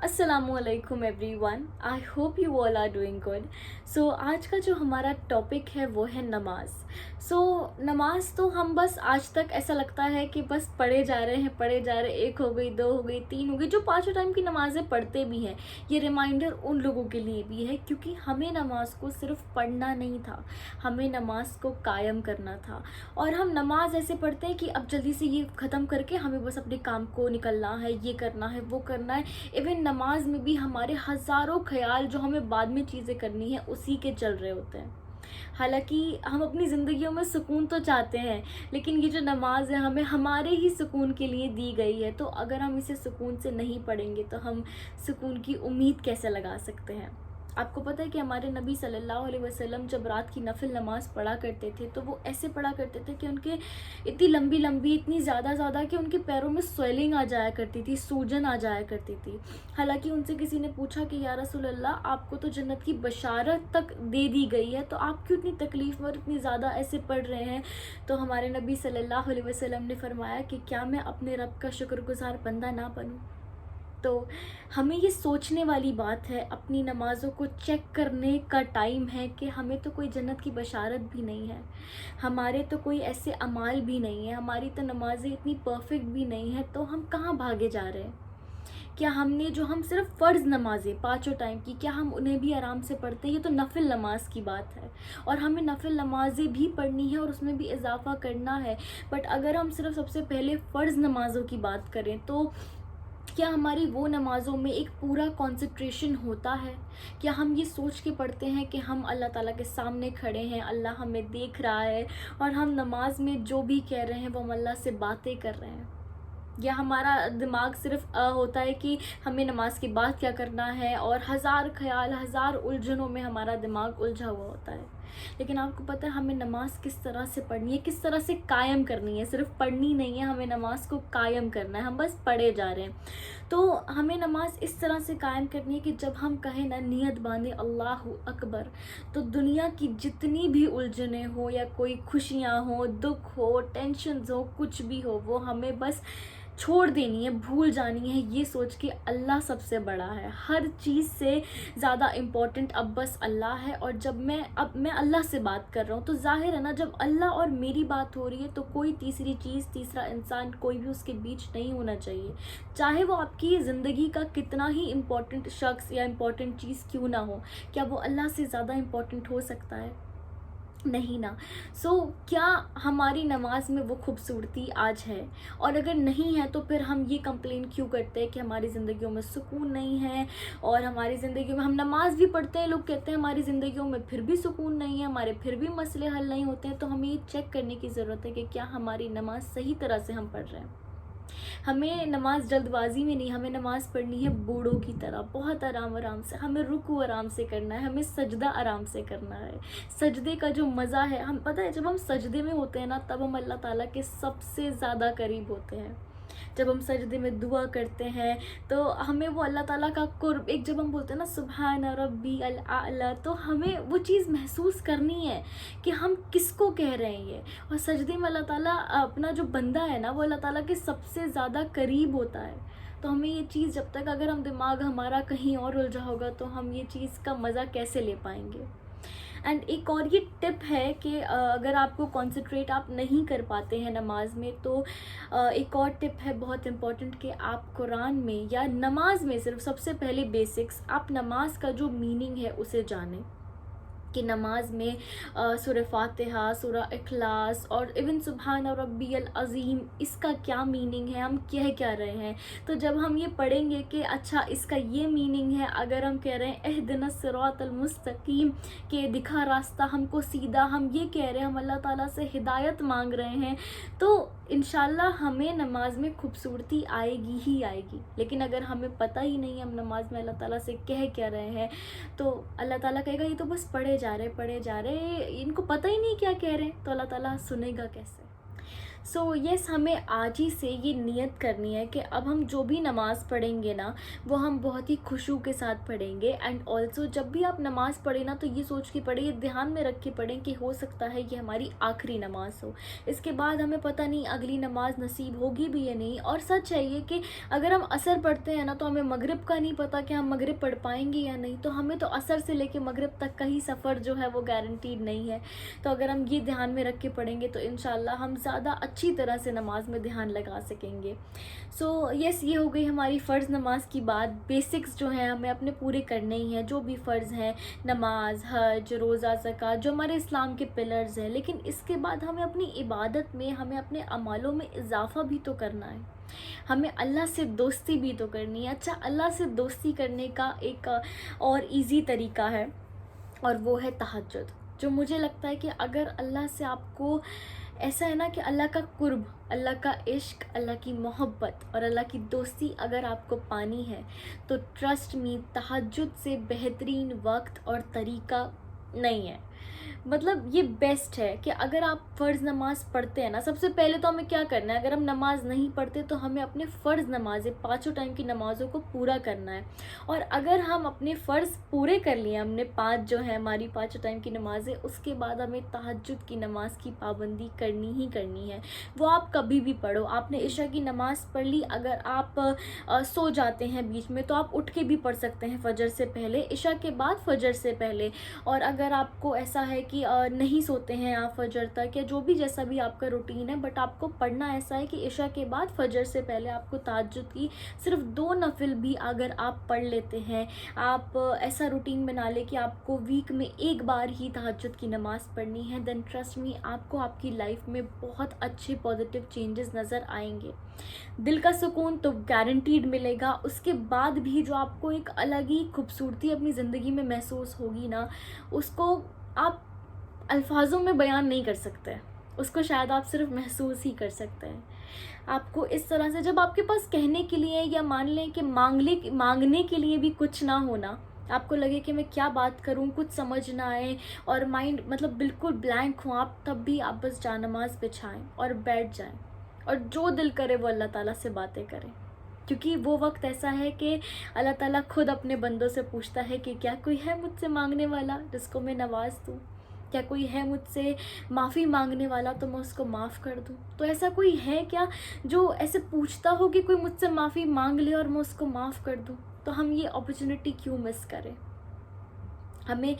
अस्सलामु अलैकुम everyone, I hope you all are doing good. So आज का जो हमारा टॉपिक है वो है नमाज। नमाज तो हम बस आज तक ऐसा लगता है कि बस पढ़े जा रहे हैं, एक हो गई, दो हो गई, तीन हो गई, जो पांचों टाइम की नमाज़ें पढ़ते भी हैं। ये रिमाइंडर उन लोगों के लिए भी है क्योंकि हमें नमाज को सिर्फ पढ़ना नहीं था, हमें नमाज को कायम करना था। और हम नमाज ऐसे पढ़ते हैं कि अब जल्दी से ये ख़त्म करके हमें बस अपने काम को निकलना है, ये करना है, वो करना है। इवन नमाज में भी हमारे हज़ारों ख्याल जो हमें बाद में चीज़ें करनी है उसी के चल रहे होते हैं। हालांकि हम अपनी ज़िंदगियों में सुकून तो चाहते हैं, लेकिन ये जो नमाज है हमें हमारे ही सुकून के लिए दी गई है। तो अगर हम इसे सुकून से नहीं पढ़ेंगे तो हम सुकून की उम्मीद कैसे लगा सकते हैं। आपको पता है कि हमारे नबी सल्लल्लाहु अलैहि वसल्लम जब रात की नफिल नमाज पढ़ा करते थे तो वो ऐसे पढ़ा करते थे कि उनके इतनी लंबी लंबी, इतनी ज़्यादा कि उनके पैरों में स्वेलिंग आ जाया करती थी, सूजन आ जाया करती थी। हालांकि उनसे किसी ने पूछा कि या रसूल अल्लाह, आपको तो जन्नत की बशारत तक दे दी गई है, तो आप क्यों इतनी तकलीफ़ में और इतनी ज़्यादा ऐसे पढ़ रहे हैं। तो हमारे नबी सल्लल्लाहु अलैहि वसल्लम ने फरमाया कि क्या मैं अपने रब का शुक्रगुजार बंदा ना बनूँ। तो हमें ये सोचने वाली बात है, अपनी नमाज़ों को चेक करने का टाइम है कि हमें तो कोई जन्नत की बशारत भी नहीं है, हमारे तो कोई ऐसे अमाल भी नहीं है, हमारी तो नमाज़ें इतनी परफेक्ट भी नहीं है, तो हम कहाँ भागे जा रहे हैं। क्या हमने जो हम सिर्फ फ़र्ज़ नमाज़ें पाँचों टाइम की, क्या हम उन्हें भी आराम से पढ़ते हैं। ये तो नफिल नमाज की बात है और हमें नफिल नमाज़ें भी पढ़नी है और उसमें भी इजाफ़ा करना है। बट अगर हम सिर्फ सबसे पहले फ़र्ज़ नमाज़ों की बात करें तो क्या हमारी वो नमाज़ों में एक पूरा कंसंट्रेशन होता है। क्या हम ये सोच के पढ़ते हैं कि हम अल्लाह ताला के सामने खड़े हैं, अल्लाह हमें देख रहा है और हम नमाज में जो भी कह रहे हैं वो हम अल्लाह से बातें कर रहे हैं। या हमारा दिमाग सिर्फ होता है कि हमें नमाज के बाद क्या करना है और हज़ार ख्याल, हज़ार उलझनों में हमारा दिमाग उलझा हुआ होता है। लेकिन आपको पता है हमें नमाज किस तरह से पढ़नी है, किस तरह से कायम करनी है। सिर्फ पढ़नी नहीं है, हमें नमाज को कायम करना है, हम बस पढ़े जा रहे हैं। तो हमें नमाज इस तरह से कायम करनी है कि जब हम कहें ना, नियत बांधे अल्लाहु अकबर, तो दुनिया की जितनी भी उलझने हो या कोई खुशियाँ हो, दुख हो, टेंशन हो, कुछ भी हो, वो हमें बस छोड़ देनी है, भूल जानी है, ये सोच के अल्लाह सबसे बड़ा है। हर चीज़ से ज़्यादा इम्पॉर्टेंट अब बस अल्लाह है। और जब मैं अल्लाह से बात कर रहा हूँ तो जाहिर है ना, जब अल्लाह और मेरी बात हो रही है तो कोई तीसरी चीज़, तीसरा इंसान, कोई भी उसके बीच नहीं होना चाहिए। चाहे वो आपकी ज़िंदगी का कितना ही इम्पॉर्टेंट शख्स या इम्पॉर्टेंट चीज़ क्यों ना हो, क्या वो अल्लाह से ज़्यादा इम्पॉर्टेंट हो सकता है? नहीं ना। क्या हमारी नमाज में वो खूबसूरती आज है? और अगर नहीं है तो फिर हम ये कंप्लेन क्यों करते हैं कि हमारी ज़िंदगियों में सुकून नहीं है। और हमारी ज़िंदगी में हम नमाज भी पढ़ते हैं, लोग कहते हैं हमारी ज़िंदगियों में फिर भी सुकून नहीं है, हमारे फिर भी मसले हल नहीं होते हैं। तो हमें ये चेक करने की ज़रूरत है कि क्या हमारी नमाज सही तरह से हम पढ़ रहे हैं। हमें नमाज जल्दबाजी में नहीं, हमें नमाज पढ़नी है बूढ़ों की तरह, बहुत आराम आराम से। हमें रुकू आराम से करना है, हमें सजदा आराम से करना है। सजदे का जो मज़ा है, हम पता है जब हम सजदे में होते हैं ना, तब हम अल्लाह ताला के सबसे ज़्यादा करीब होते हैं। जब हम सजदे में दुआ करते हैं तो हमें वो अल्लाह ताला का कुर्ब, एक जब हम बोलते हैं ना सुभान रब्बी अल आला, तो हमें वो चीज़ महसूस करनी है कि हम किसको कह रहे हैं ये। और सजदे में अल्लाह ताला अपना जो बंदा है ना, वो अल्लाह ताला के सबसे ज़्यादा करीब होता है। तो हमें ये चीज़, जब तक अगर हम दिमाग हमारा कहीं और उलझा होगा तो हम ये चीज़ का मज़ा कैसे ले पाएंगे। एंड एक और ये टिप है कि अगर आपको कॉन्सेंट्रेट आप नहीं कर पाते हैं नमाज में, तो एक और टिप है बहुत इम्पॉर्टेंट कि आप कुरान में या नमाज में सिर्फ सबसे पहले बेसिक्स, आप नमाज का जो मीनिंग है उसे जानें। कि नमाज में सूरह फातिहा, सूरह इखलास और इवन सुभान रब्बियल अज़ीम, इसका क्या मीनिंग है, हम कह क्या रहे हैं। तो जब हम ये पढ़ेंगे कि अच्छा इसका ये मीनिंग है, अगर हम कह रहे हैं एहदिनस सिरातल मुस्तकीम, के दिखा रास्ता हमको सीधा, हम ये कह रहे हैं, हम अल्लाह ताला से हिदायत मांग रहे हैं, तो इंशाल्लाह हमें नमाज में खूबसूरती आएगी ही आएगी। लेकिन अगर हमें पता ही नहीं है हम नमाज में अल्लाह ताला से कह क्या रहे हैं, तो अल्लाह ताला कहेगा ये तो बस पढ़े जा रहे, इनको पता ही नहीं क्या कह रहे हैं, तो अल्लाह ताला सुनेगा कैसे। सो यस, हमें आज ही से ये नियत करनी है कि अब हम जो भी नमाज़ पढ़ेंगे ना, वो हम बहुत ही खुशू के साथ पढ़ेंगे। एंड ऑल्सो जब भी आप नमाज़ पढ़ें ना, तो ये सोच के पढ़ें, ये ध्यान में रख के पढ़ें कि हो सकता है ये हमारी आखिरी नमाज हो, इसके बाद हमें पता नहीं अगली नमाज नसीब होगी भी या नहीं। और सच है ये कि अगर हम असर पढ़ते हैं ना, तो हमें मगरिब का नहीं पता कि हम मगरिब पढ़ पाएंगे या नहीं, तो हमें तो असर से लेके मगरिब तक का ही सफ़र जो है वो गारंटीड नहीं है। तो अगर हम ये ध्यान में रख के पढ़ेंगे तो इंशाल्लाह हम ज़्यादा अच्छी तरह से नमाज में ध्यान लगा सकेंगे। सो यस, ये हो गई हमारी फ़र्ज़ नमाज की बात। बेसिक्स जो हैं हमें अपने पूरे करने ही हैं, जो भी फ़र्ज़ हैं, नमाज, हज, रोज़ा, ज़कात, जो हमारे इस्लाम के पिलर्स हैं। लेकिन इसके बाद हमें अपनी इबादत में, हमें अपने अमालों में इजाफ़ा भी तो करना है, हमें अल्लाह से दोस्ती भी तो करनी है। अच्छा, अल्लाह से दोस्ती करने का एक और इजी तरीका है, और वो है तहज्जुद। जो मुझे लगता है कि अगर अल्लाह से आपको, ऐसा है ना कि अल्लाह का कुर्ब, अल्लाह का इश्क, अल्लाह की मोहब्बत और अल्लाह की दोस्ती अगर आपको पानी है, तो ट्रस्ट मी, तहज्जुद से बेहतरीन वक्त और तरीका नहीं है। मतलब ये बेस्ट है कि अगर आप फ़र्ज़ नमाज़ पढ़ते हैं ना, सबसे पहले तो हमें क्या करना है, अगर हम नमाज़ नहीं पढ़ते तो हमें अपने फ़र्ज़ नमाज़ें, पाँचों टाइम की नमाज़ों को पूरा करना है। और अगर हम अपने फ़र्ज़ पूरे कर लिए, हमने 5 जो है हमारी पाँचों टाइम की नमाज़ें, उसके बाद हमें तहज्जुद की नमाज़ की पाबंदी करनी ही करनी है। वो आप कभी भी पढ़ो। आपने इशा की नमाज़ पढ़ ली, अगर आप सो जाते हैं बीच में, तो आप उठ के भी पढ़ सकते हैं फ़जर से पहले, इशा के बाद फ़जर से पहले। और अगर आपको ऐसा है कि नहीं सोते हैं आप फजर तक, या जो भी जैसा भी आपका रूटीन है, बट आपको पढ़ना ऐसा है कि इशा के बाद फजर से पहले आपको तहज्जुद की सिर्फ 2 नफिल भी अगर आप पढ़ लेते हैं, आप ऐसा रूटीन बना ले कि आपको वीक में एक बार ही तहज्जुद की नमाज़ पढ़नी है, देन ट्रस्ट मी, आपको आपकी लाइफ में बहुत अच्छे पॉजिटिव चेंजेस नज़र आएंगे। दिल का सुकून तो गारंटीड मिलेगा, उसके बाद भी जो आपको एक अलग ही खूबसूरती अपनी ज़िंदगी में महसूस होगी ना, उसको आप अल्फाजों में बयान नहीं कर सकते, उसको शायद आप सिर्फ महसूस ही कर सकते हैं। आपको इस तरह से, जब आपके पास कहने के लिए, या मान लें कि मांगने के लिए भी कुछ ना होना, आपको लगे कि मैं क्या बात करूं, कुछ समझ ना आए और माइंड मतलब बिल्कुल ब्लैंक हो आप, तब भी आप बस जानमाज़ बिछाएं और बैठ जाएं, और जो दिल करे वो अल्लाह ताला से बातें करें। क्योंकि वो वक्त ऐसा है कि अल्लाह ताला खुद अपने बंदों से पूछता है कि क्या कोई है मुझसे मांगने वाला जिसको मैं नवाज दूँ, क्या कोई है मुझसे माफ़ी मांगने वाला तो मैं उसको माफ़ कर दूँ। तो ऐसा कोई है क्या जो ऐसे पूछता हो कि कोई मुझसे माफ़ी मांग ले और मैं उसको माफ़ कर दूँ? तो हम ये अपॉर्चुनिटी क्यों मिस करें? हमें,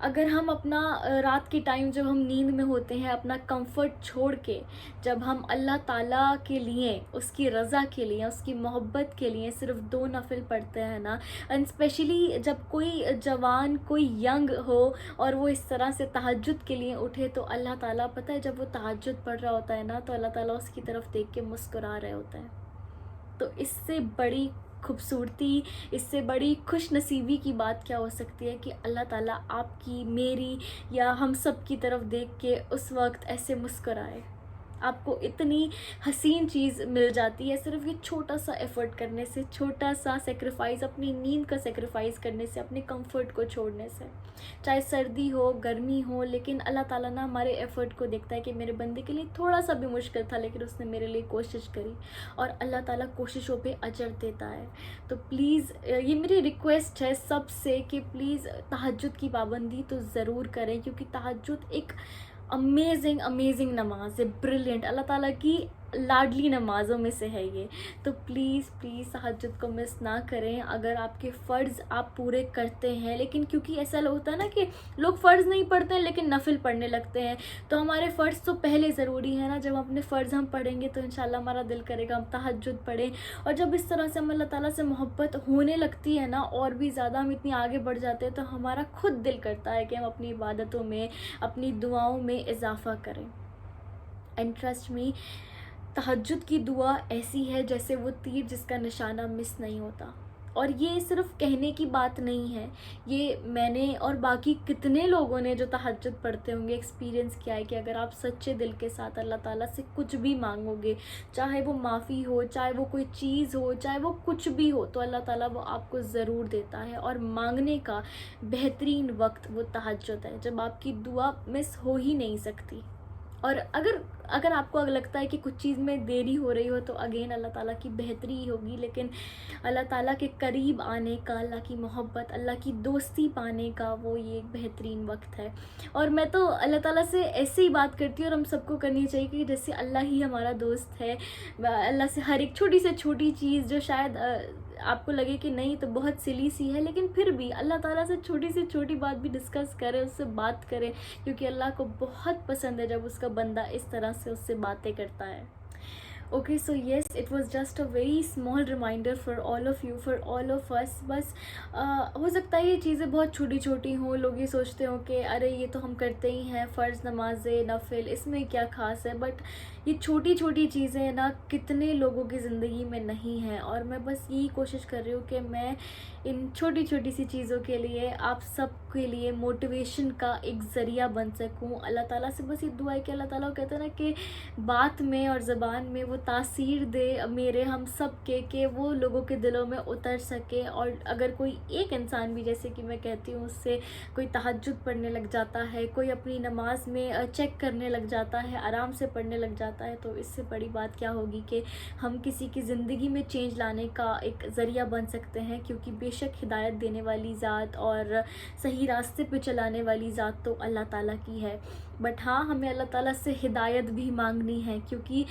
अगर हम अपना रात के टाइम जब हम नींद में होते हैं, अपना कंफर्ट छोड़ के जब हम अल्लाह ताला के लिए, उसकी रज़ा के लिए, उसकी मोहब्बत के लिए सिर्फ 2 नफिल पढ़ते हैं ना, एंड स्पेशली जब कोई जवान, कोई यंग हो और वो इस तरह से तहज्जुद के लिए उठे, तो अल्लाह ताला, पता है, जब वो तहज्जुद पढ़ रहा होता है ना, तो अल्लाह ताला उसकी तरफ देख के मुस्कुरा रहे होते हैं। तो इससे बड़ी खूबसूरती, इससे बड़ी खुश नसीबी की बात क्या हो सकती है कि अल्लाह ताला आपकी, मेरी या हम सब की तरफ देख के उस वक्त ऐसे मुस्कुराए। आपको इतनी हसीन चीज़ मिल जाती है सिर्फ ये छोटा सा एफ़र्ट करने से, छोटा सा सेक्रीफाइस, अपनी नींद का सेक्रीफाइस करने से, अपने कंफर्ट को छोड़ने से। चाहे सर्दी हो, गर्मी हो, लेकिन अल्लाह ताला ना हमारे एफ़र्ट को देखता है कि मेरे बंदे के लिए थोड़ा सा भी मुश्किल था, लेकिन उसने मेरे लिए कोशिश करी, और अल्लाह ताला कोशिशों पे अजर देता है। तो प्लीज़ ये मेरी रिक्वेस्ट है सबसे कि प्लीज़ तहज्जुद की पाबंदी तो ज़रूर करें, क्योंकि तहज्जुद एक अमेजिंग नमाज है, ब्रिलियंट, अल्लाह ताला की लाडली नमाज़ों में से है ये। तो प्लीज़ तहज्जुद को मिस ना करें। अगर आपके फ़र्ज़ आप पूरे करते हैं, लेकिन क्योंकि ऐसा होता है ना कि लोग फ़र्ज़ नहीं पढ़ते हैं लेकिन नफिल पढ़ने लगते हैं, तो हमारे फ़र्ज़ तो पहले ज़रूरी है ना। जब अपने फ़र्ज़ हम पढ़ेंगे तो इंशाल्लाह हमारा दिल करेगा हम तहज्जुद पढ़ें, और जब इस तरह से हम अल्लाह ताला से मोहब्बत होने लगती है ना, और भी ज़्यादा हम इतनी आगे बढ़ जाते हैं, तो हमारा खुद दिल करता है कि हम अपनी इबादतों में, अपनी दुआओं में इजाफ़ा करें। एंड ट्रस्ट मी, तहज्जुद की दुआ ऐसी है जैसे वो तीर जिसका निशाना मिस नहीं होता। और ये सिर्फ कहने की बात नहीं है, ये मैंने और बाकी कितने लोगों ने जो तहज्जुद पढ़ते होंगे एक्सपीरियंस किया है कि अगर आप सच्चे दिल के साथ अल्लाह ताला से कुछ भी मांगोगे, चाहे वो माफ़ी हो, चाहे वो कोई चीज़ हो, चाहे वो कुछ भी हो, तो अल्लाह ताला वो आपको ज़रूर देता है। और मांगने का बेहतरीन वक्त वो तहज्जुद है, जब आपकी दुआ मिस हो ही नहीं सकती। اور اگر آپ کو لگتا ہے کہ کچھ چیز میں دیری ہو رہی ہو تو اگین اللہ تعالیٰ کی بہتری ہی ہوگی، لیکن اللہ تعالیٰ کے قریب آنے کا، اللہ کی محبت، اللہ کی دوستی پانے کا وہ یہ ایک بہترین وقت ہے۔ اور میں تو اللہ تعالیٰ سے ایسے ہی بات کرتی ہوں، اور ہم سب کو کرنی چاہیے کہ جیسے اللہ ہی ہمارا دوست ہے، اللہ سے ہر ایک چھوٹی سے چھوٹی چیز جو شاید آپ کو لگے کہ نہیں تو بہت سلی سی ہے، لیکن پھر بھی اللہ تعالیٰ سے چھوٹی سے چھوٹی بات بھی ڈسکس کریں، اس سے بات کریں، کیونکہ اللہ کو بہت پسند ہے جب اس کا بندہ اس طرح سے اس سے باتیں کرتا ہے۔ Okay so yes, it was just a very small reminder for all of you, for all of us. بس ہو سکتا ہے یہ چیزیں بہت چھوٹی چھوٹی ہوں، لوگ یہ سوچتے ہوں کہ ارے یہ تو ہم کرتے ہی ہیں، فرض، نمازیں، نفل، اس میں کیا خاص ہے، بٹ یہ چھوٹی چھوٹی چیزیں نا کتنے لوگوں کی زندگی میں نہیں ہیں، اور میں بس یہی کوشش کر رہی ہوں کہ میں ان چھوٹی چھوٹی سی چیزوں کے لیے آپ سب کے لیے موٹیویشن کا ایک ذریعہ بن سکوں۔ اللہ تعالیٰ سے بس یہ دعا ہے کہ اللہ تعالیٰ کہتے ہیں نا کہ بات میں اور زبان میں وہ تاثیر دے میرے ہم سب کے، کہ وہ لوگوں کے دلوں میں اتر سکے، اور اگر کوئی ایک انسان بھی، جیسے کہ میں کہتی ہوں، اس سے کوئی تہجد پڑھنے لگ جاتا ہے، کوئی اپنی نماز میں چیک کرنے لگ جاتا ہے، آرام سے پڑھنے لگ جاتا ہے، تو اس سے بڑی بات کیا ہوگی کہ ہم کسی کی زندگی میں چینج لانے کا ایک ذریعہ بن سکتے ہیں، کیونکہ بے شک ہدایت دینے والی ذات اور صحیح راستے پہ چلانے والی ذات تو اللہ تعالیٰ کی ہے۔ بٹ ہاں، ہمیں اللہ تعالیٰ سے ہدایت بھی مانگنی ہے، کیونکہ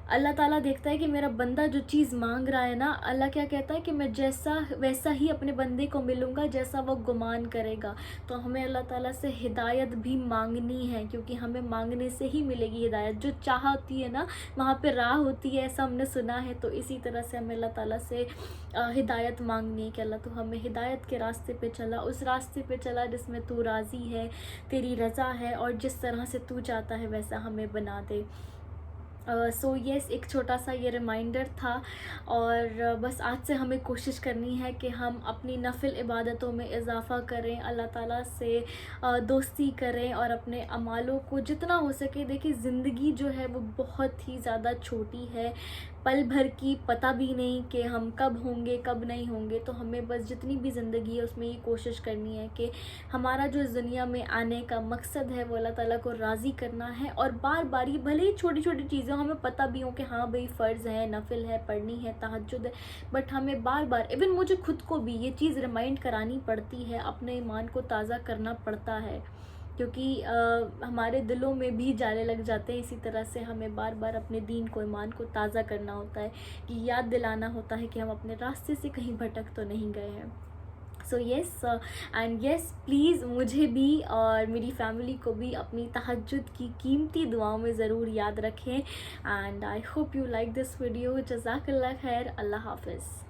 اللہ تعالیٰ دیکھتا ہے کہ میرا بندہ جو چیز مانگ رہا ہے نا، اللہ کیا کہتا ہے کہ میں جیسا ویسا ہی اپنے بندے کو ملوں گا جیسا وہ گمان کرے گا۔ تو ہمیں اللہ تعالیٰ سے ہدایت بھی مانگنی ہے، کیونکہ ہمیں مانگنے سے ہی ملے گی ہدایت۔ جو چاہ ہوتی ہے نا وہاں پہ راہ ہوتی ہے، ایسا ہم نے سنا ہے، تو اسی طرح سے ہمیں اللہ تعالیٰ سے ہدایت مانگنی ہے کہ اللہ تو ہمیں ہدایت کے راستے پہ چلا، اس راستے پہ چلا جس میں تو راضی ہے، تیری رضا ہے، اور جس طرح سے تو چاہتا ہے ویسا ہمیں بنا دے۔ سو یس، ایک چھوٹا سا یہ ریمائنڈر تھا، اور بس آج سے ہمیں کوشش کرنی ہے کہ ہم اپنی نفل عبادتوں میں اضافہ کریں، اللہ تعالیٰ سے دوستی کریں، اور اپنے اعمالوں کو جتنا ہو سکے، دیکھیں زندگی جو ہے وہ بہت ہی زیادہ چھوٹی ہے، پل بھر کی پتہ بھی نہیں کہ ہم کب ہوں گے کب نہیں ہوں گے، تو ہمیں بس جتنی بھی زندگی ہے اس میں یہ کوشش کرنی ہے کہ ہمارا جو اس دنیا میں آنے کا مقصد ہے وہ اللہ تعالیٰ کو راضی کرنا ہے، اور بار بار یہ بھلے ہی چھوٹی چھوٹی چیزیں ہمیں پتہ بھی ہوں کہ ہاں بھئی فرض ہے، نفل ہے، پڑھنی ہے، تہجد ہے، بٹ ہمیں بار بار، ایون مجھے خود کو بھی یہ چیز ریمائنڈ کرانی پڑتی ہے، اپنے ایمان کو تازہ کرنا پڑتا ہے، کیونکہ ہمارے دلوں میں بھی جالے لگ جاتے ہیں، اسی طرح سے ہمیں بار بار اپنے دین کو، ایمان کو تازہ کرنا ہوتا ہے، کہ یاد دلانا ہوتا ہے کہ ہم اپنے راستے سے کہیں بھٹک تو نہیں گئے ہیں۔ سو یس اینڈ یس، پلیز مجھے بھی اور میری فیملی کو بھی اپنی تہجد کی قیمتی دعاؤں میں ضرور یاد رکھیں، and I hope you like this video. جزاک اللہ خیر، اللہ حافظ۔